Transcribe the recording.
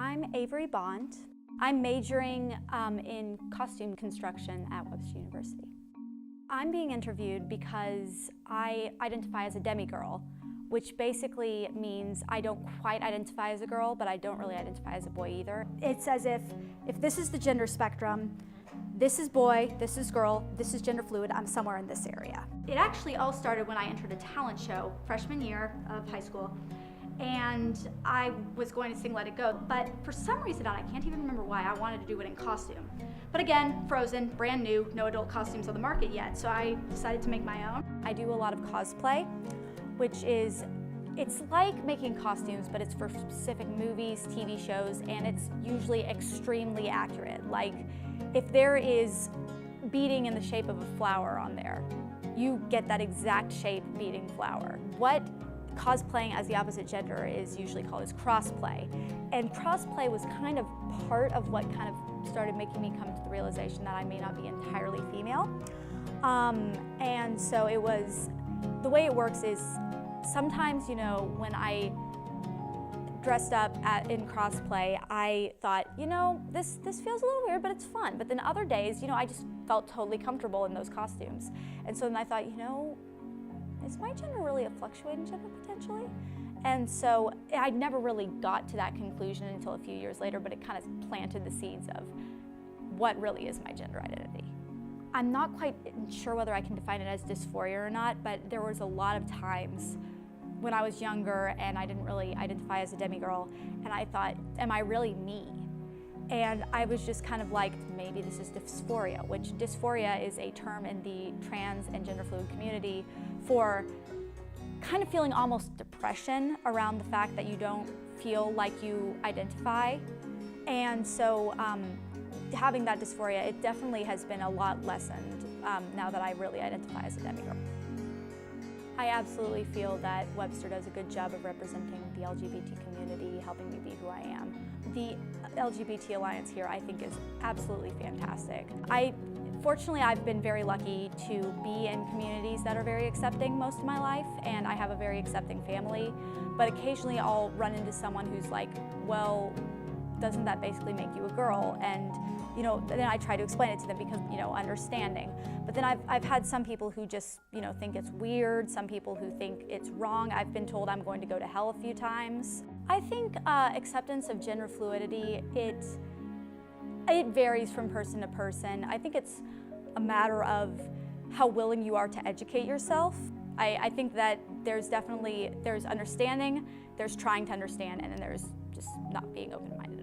I'm Avery Bond. I'm majoring in costume construction at Webster University. I'm being interviewed because I identify as a demigirl, which basically means I don't quite identify as a girl, but I don't really identify as a boy either. It's as if this is the gender spectrum, this is boy, this is girl, this is gender fluid, I'm somewhere in this area. It actually all started when I entered a talent show freshman year of high school, and I was going to sing Let It Go, but for some reason, I can't even remember why, I wanted to do it in costume. But again, frozen, brand new, no adult costumes on the market yet, so I decided to make my own. I do a lot of cosplay, which is, it's like making costumes, but it's for specific movies, TV shows, and it's usually extremely accurate. Like, if there is beading in the shape of a flower on there, you get that exact shape beading flower. What cosplaying as the opposite gender is usually called is crossplay. And crossplay was kind of part of what kind of started making me come to the realization that I may not be entirely female. And so it was, the way it works is sometimes, you know, when I dressed up in crossplay, I thought, you know, this feels a little weird, but it's fun. But then other days, you know, I just felt totally comfortable in those costumes. And so then I thought, you know, is my gender really a fluctuating gender potentially? And so I never really got to that conclusion until a few years later, but it kind of planted the seeds of what really is my gender identity. I'm not quite sure whether I can define it as dysphoria or not, but there was a lot of times when I was younger and I didn't really identify as a demigirl, and I thought, am I really me? And I was just kind of like, maybe this is dysphoria, which dysphoria is a term in the trans and gender fluid community for kind of feeling almost depression around the fact that you don't feel like you identify. And so having that dysphoria, it definitely has been a lot lessened now that I really identify as a demigirl. I absolutely feel that Webster does a good job of representing the LGBT community, helping me be who I am. The LGBT Alliance here, I think, is absolutely fantastic. Fortunately, I've been very lucky to be in communities that are very accepting most of my life, and I have a very accepting family, but occasionally I'll run into someone who's like, well, doesn't that basically make you a girl? And you know, then I try to explain it to them because, you know, understanding. But then I've had some people who just, you know, think it's weird, some people who think it's wrong. I've been told I'm going to go to hell a few times. I think acceptance of gender fluidity, it varies from person to person. I think it's a matter of how willing you are to educate yourself. I think that there's understanding, there's trying to understand, and then there's just not being open-minded.